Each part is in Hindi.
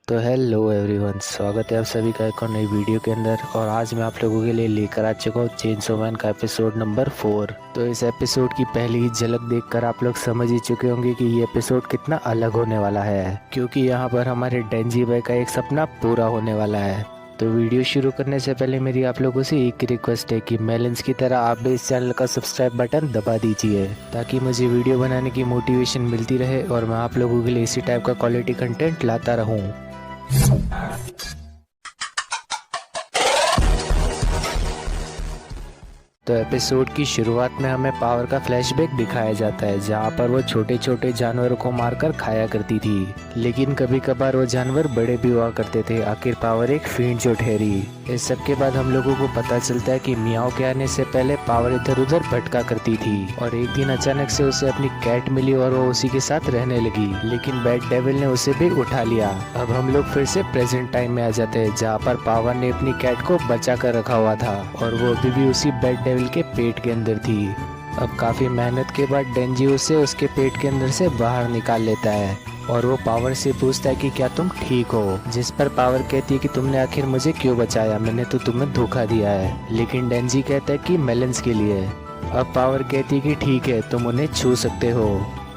तो हेलो एवरीवन, स्वागत है आप सभी का एक और नई वीडियो के अंदर। और आज मैं आप लोगों के लिए लेकर आ चुका हूँ चेनसो मैन का एपिसोड नंबर 4। तो इस एपिसोड की पहली ही झलक देखकर आप लोग समझ ही चुके होंगे कि ये एपिसोड कितना अलग होने वाला है, क्योंकि यहाँ पर हमारे डेंजी भाई का एक सपना पूरा होने वाला है। तो वीडियो शुरू करने से पहले मेरी आप लोगों से एक रिक्वेस्ट है कि मेलेंस की तरह आप भी इस चैनल का सब्सक्राइब बटन दबा दीजिए, ताकि मुझे वीडियो बनाने की मोटिवेशन मिलती रहे और मैं आप लोगों के लिए इसी टाइप का क्वालिटी कंटेंट लाता रहूं। तो एपिसोड की शुरुआत में हमें पावर का फ्लैशबैक दिखाया जाता है, जहाँ पर वो छोटे छोटे जानवरों को मारकर खाया करती थी, लेकिन कभी कभार वो जानवर बड़े भी हुआ करते थे। आखिर पावर एक फींड जो ठहरी। इस सब के बाद हम लोगों को पता चलता है कि मियाओ के आने से पहले पावर इधर उधर भटका करती थी, और एक दिन अचानक से उसे अपनी कैट मिली और वो उसी के साथ रहने लगी, लेकिन बैड डेविल ने उसे भी उठा लिया। अब हम लोग फिर से प्रेजेंट टाइम में आ जाते हैं, जहाँ पर पावर ने अपनी कैट को बचा कर रखा हुआ था और वो अभी भी उसी बैड डेविल के पेट के अंदर थी। अब काफी मेहनत के बाद डेंजी उसे उसके पेट के अंदर से बाहर निकाल लेता है और वो पावर से पूछता है कि क्या तुम ठीक हो, जिस पर पावर कहती है कि तुमने आखिर मुझे क्यों बचाया, मैंने तो तुम्हें धोखा दिया है। लेकिन डेंजी कहता है कि मेलेंस के लिए। अब पावर कहती है कि ठीक है, तुम उन्हें छू सकते हो।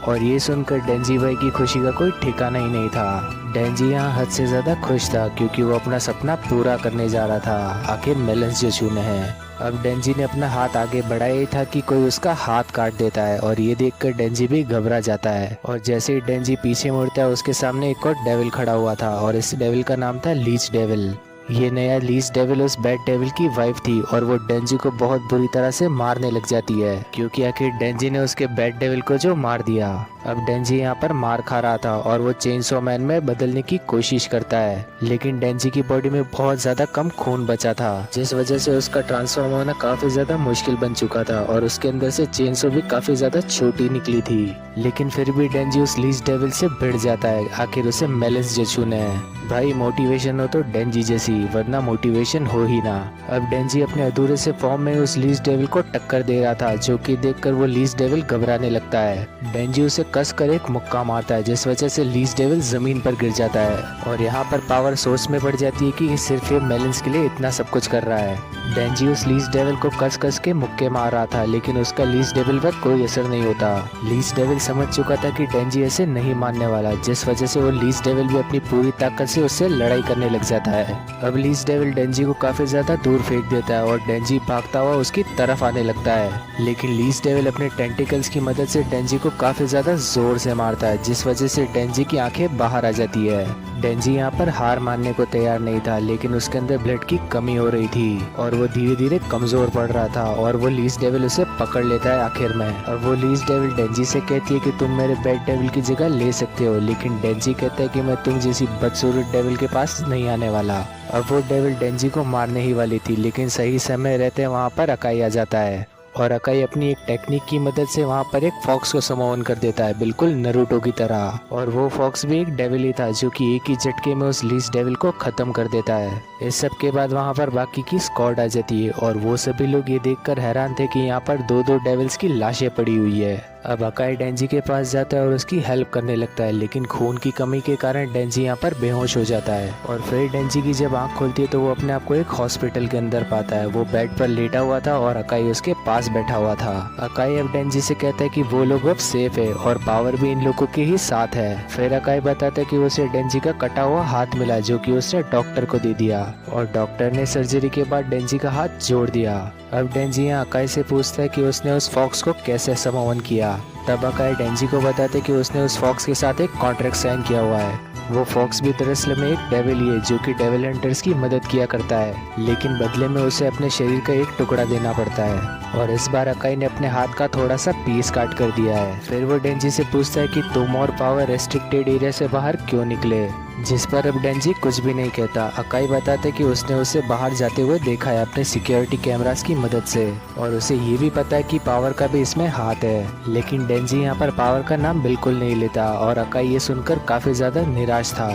और ये सुनकर डेंजी भाई की खुशी का कोई ठिकाना ही नहीं था। डेंजी यहाँ हद से ज्यादा खुश था, क्योंकि वो अपना सपना पूरा करने जा रहा था, आखिर मेलेंस जो छूने हैं। अब डेंजी ने अपना हाथ आगे बढ़ाया ही था कि कोई उसका हाथ काट देता है, और ये देखकर डेंजी भी घबरा जाता है। और जैसे ही डेंजी पीछे मुड़ता है, उसके सामने एक और डेविल खड़ा हुआ था, और इस डेविल का नाम था लीच डेविल। ये नया लीच डेविल उस बैड डेविल की वाइफ थी, और वो डेंजी को बहुत बुरी तरह से मारने लग जाती है, क्योंकि आखिर डेंजी ने उसके बैड डेविल को जो मार दिया। अब डेंजी यहाँ पर मार खा रहा था और वो चेनसो मैन में बदलने की कोशिश करता है, लेकिन डेंजी की बॉडी में बहुत ज्यादा कम खून बचा था, जिस वजह से उसका ट्रांसफॉर्म होना काफी ज्यादा मुश्किल बन चुका था, और उसके अंदर से चेनसो भी काफी ज्यादा छोटी निकली थी। लेकिन फिर भी डेंजी उस लीच डेविल से भिड़ जाता है, आखिर उसे मेलेंस जो छूने हैं। भाई मोटिवेशन हो तो डेंजी जैसी, वरना मोटिवेशन हो ही ना। अब डेंजी अपने अधूरे से फॉर्म में उस लीच डेविल को टक्कर दे रहा था, जो कि देखकर वो लीच डेविल घबराने लगता है। डेंजी उसे कस कर एक मुक्का मारता है, जिस वजह से लीच डेविल जमीन पर गिर जाता है। और यहाँ पर पावर सोच में पड़ जाती है कि सिर्फ ये मेलेंस के लिए इतना सब कुछ कर रहा है। डेंजी उस लीच डेविल को कस कस के मुक्के मार रहा था, लेकिन उसका लीच डेविल पर कोई असर नहीं होता। लीच डेविल समझ चुका था कि डेंजी ऐसे नहीं मानने वाला, जिस वजह से वो लीच डेविल भी अपनी पूरी ताकत से उससे लड़ाई करने लग जाता है। अब लीच डेविल डेंजी को काफी ज्यादा दूर फेंक देता है और डेंजी भागता हुआ उसकी तरफ आने लगता है, लेकिन लीच डेविल अपने टेंटिकल्स की मदद से डेंजी को काफी ज्यादा जोर से मारता है, जिस वजह से डेंजी की आंखें बाहर आ जाती है। डेंजी यहाँ पर हार मानने को तैयार नहीं था, लेकिन उसके अंदर ब्लड की कमी हो रही थी और वो धीरे धीरे कमजोर पड़ रहा था, और वो लीच डेविल उसे पकड़ लेता है आखिर में। और वो लीच डेविल डेंजी से कहती है कि तुम मेरे बैड डेविल की जगह ले सकते हो, लेकिन डेंजी कहता है कि मैं तुम जैसी बदसूरत डेविल के पास नहीं आने वाला। अब वो डेविल डेंजी को मारने ही वाली थी, लेकिन सही समय रहते वहाँ पर अकाई आ जाता है, और अकाई अपनी एक टेक्निक की मदद से वहाँ पर एक फॉक्स को समोन कर देता है, बिल्कुल नरूटो की तरह। और वो फॉक्स भी एक डेविल ही था, जो कि एक ही झटके में उस लीच डेविल को खत्म कर देता है। इस सब के बाद वहाँ पर बाकी की स्क्वाड आ जाती है, और वो सभी लोग ये देखकर हैरान थे कि यहाँ पर दो दो डेविल्स की लाशें पड़ी हुई है। अब अकाई डेंजी के पास जाता है और उसकी हेल्प करने लगता है, लेकिन खून की कमी के कारण डेंजी यहाँ पर बेहोश हो जाता है। और फिर डेंजी की जब आंख खुलती है तो वो अपने आप को एक हॉस्पिटल के अंदर पाता है। वो बेड पर लेटा हुआ था और अकाई उसके पास बैठा हुआ था। अकाई अब डेंजी से कहता है कि वो लोग अब सेफ है और पावर भी इन लोगों के ही साथ है। फिर अकाई बताता है कि उसे डेंजी का कटा हुआ हाथ मिला, जो कि उसने डॉक्टर को दे दिया, और डॉक्टर ने सर्जरी के बाद डेंजी का हाथ जोड़ दिया। अब डेंजी यहाँ अकाई से पूछता है कि उसने उस फॉक्स को कैसे समोन किया। तब अकाई डेंजी को बताते कि उसने उस फॉक्स के साथ एक कॉन्ट्रैक्ट साइन किया हुआ है। वो फॉक्स भी दरअसल में एक डेविल ही है, जो कि डेविल हंटर्स की मदद किया करता है, लेकिन बदले में उसे अपने शरीर का एक टुकड़ा देना पड़ता है। और इस बार अकाई ने अपने हाथ का थोड़ा सा पीस काट कर दिया है। फिर वो डेंजी से पूछता है कि तुम और पावर रेस्ट्रिक्टेड एरिया से बाहर क्यों निकले, जिस पर अब डेंजी कुछ भी नहीं कहता। अकाई बताते कि उसने उसे बाहर जाते हुए देखा है अपने सिक्योरिटी कैमरास की मदद से, और उसे ये भी पता है कि पावर का भी इसमें हाथ है। लेकिन डेंजी यहाँ पर पावर का नाम बिल्कुल नहीं लेता, और अकाई ये सुनकर काफी ज्यादा निराश था।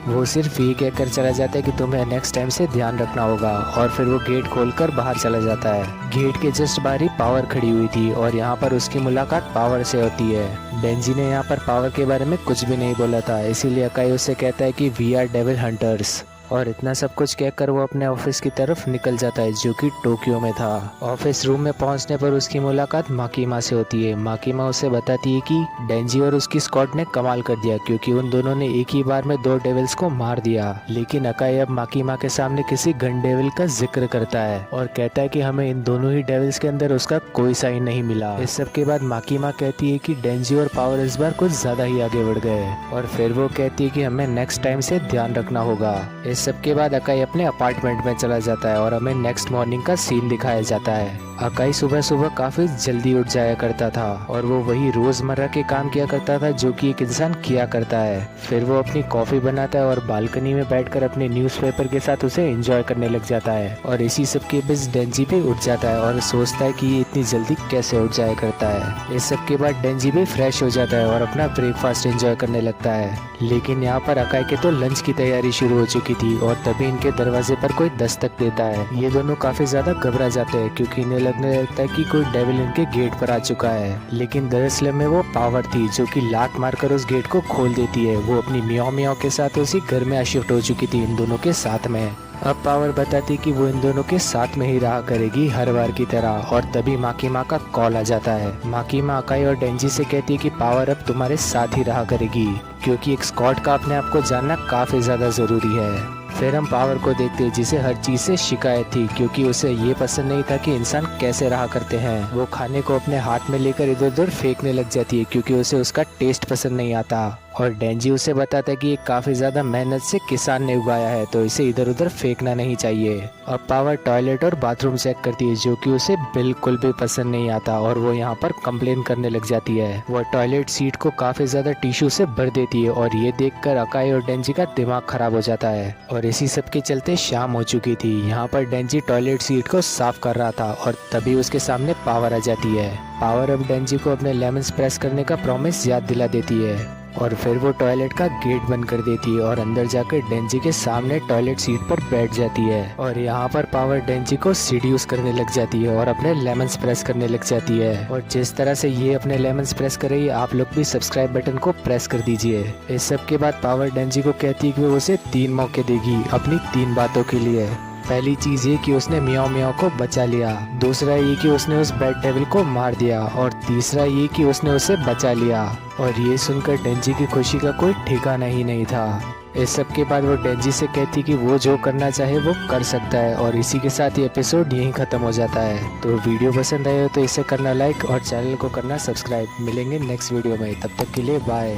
वो सिर्फ ये कहकर चला जाता है कि तुम्हें नेक्स्ट टाइम से ध्यान रखना होगा, और फिर वो गेट खोलकर बाहर चला जाता है। गेट के जस्ट बाहर ही पावर खड़ी हुई थी और यहाँ पर उसकी मुलाकात पावर से होती है। डेंजी ने यहाँ पर पावर के बारे में कुछ भी नहीं बोला था, इसीलिए अकाई उससे कहता है कि वी आर डेविल हंटर्स, और इतना सब कुछ कहकर वो अपने ऑफिस की तरफ निकल जाता है जो कि टोक्यो में था। ऑफिस रूम में पहुंचने पर उसकी मुलाकात माकीमा से होती है। माकीमा उसे बताती है कि डेंजी और उसकी स्क्वाड ने कमाल कर दिया क्योंकि उन दोनों ने एक ही बार में 2 डेविल्स को मार दिया। लेकिन अकाई अब माकीमा के सामने किसी गन डेविल का जिक्र करता है और कहता है कि हमें इन दोनों ही डेविल्स के अंदर उसका कोई साइन नहीं मिला। इस सब के बाद माकीमा कहती है कि डेंजी और पावर इस बार कुछ ज्यादा ही आगे बढ़ गए, और फिर वो कहती है कि हमें नेक्स्ट टाइम से ध्यान रखना होगा। इस सब के बाद अकाई अपने अपार्टमेंट में चला जाता है और हमें नेक्स्ट मॉर्निंग का सीन दिखाया जाता है। अकाई सुबह सुबह काफी जल्दी उठ जाया करता था और वो वही रोजमर्रा के काम किया करता था जो कि एक इंसान किया करता है। फिर वो अपनी कॉफी बनाता है और बालकनी में बैठकर अपने न्यूज़पेपर के साथ उसे एंजॉय करने लग जाता है। और इसी सब के बीच डेंजी भी उठ जाता है और सोचता है कि ये इतनी जल्दी कैसे उठ जाया करता है। इस सब के बाद डेंजी भी फ्रेश हो जाता है और अपना ब्रेकफास्ट एंजॉय करने लगता है। लेकिन यहाँ पर अकाई के तो लंच की तैयारी शुरू हो चुकी थी और तभी इनके दरवाजे पर कोई दस्तक देता है। ये दोनों काफी ज्यादा घबरा जाते हैं क्योंकि इन्हें लगने लगता है कि कोई डेविल इनके गेट पर आ चुका है। लेकिन दरअसल में वो पावर थी जो कि लात मारकर उस गेट को खोल देती है। वो अपनी मियाओ मियाओ के साथ उसी घर में शिफ्ट हो चुकी थी इन दोनों के साथ में। अब पावर बताती कि वो इन दोनों के साथ में ही रहा करेगी हर बार की तरह, और तभी माकीमा का कॉल आ जाता है। माकीमा अकाई और डेंजी से कहती है कि पावर अब तुम्हारे साथ ही रहा करेगी क्योंकि एक स्क्वाड का अपने आप को जानना काफी ज्यादा जरूरी है। फिर हम पावर को देखते हैं जिसे हर चीज से शिकायत थी क्योंकि उसे ये पसंद नहीं था कि इंसान कैसे रहा करते हैं। वो खाने को अपने हाथ में लेकर इधर उधर फेंकने लग जाती है क्योंकि उसे उसका टेस्ट पसंद नहीं आता, और डेंजी उसे बताता है कि ये काफी ज्यादा मेहनत से किसान ने उगाया है तो इसे इधर उधर फेंकना नहीं चाहिए। अब पावर टॉयलेट और बाथरूम चेक करती है जो कि उसे बिल्कुल भी पसंद नहीं आता और वो यहाँ पर कंप्लेन करने लग जाती है। वो टॉयलेट सीट को काफी ज्यादा टिश्यू से भर देती है और ये देखकर अकाई और डेंजी का दिमाग खराब हो जाता है। और इसी सब के चलते शाम हो चुकी थी। यहाँ पर डेंजी टॉयलेट सीट को साफ कर रहा था और तभी उसके सामने पावर आ जाती है। पावर अब डेंजी को अपने लेमन्स प्रेस करने का प्रॉमिस याद दिला देती है और फिर वो टॉयलेट का गेट बंद कर देती है और अंदर जाकर डेंजी के सामने टॉयलेट सीट पर बैठ जाती है। और यहाँ पर पावर डेंजी को सीड्यूस करने लग जाती है और अपने लेमन्स प्रेस करने लग जाती है। और जिस तरह से ये अपने लेमन्स प्रेस कर रही है, आप लोग भी सब्सक्राइब बटन को प्रेस कर दीजिए। इस सब के बाद पावर डेंजी को कहती है कि वो उसे 3 मौके देगी अपनी 3 बातों के लिए। पहली चीज ये कि उसने मियाओ मियाओ को बचा लिया, दूसरा ये कि उसने उस बैड डेविल को मार दिया, और तीसरा ये कि उसने उसे बचा लिया। और ये सुनकर डेंजी की खुशी का कोई ठिकाना ही नहीं था। इस सब के बाद वो डेंजी से कहती कि वो जो करना चाहे वो कर सकता है, और इसी के साथ ये एपिसोड यहीं खत्म हो जाता है। तो वीडियो पसंद आए हो तो इसे करना लाइक और चैनल को करना सब्सक्राइब। मिलेंगे नेक्स्ट वीडियो में, तब तक के लिए बाय।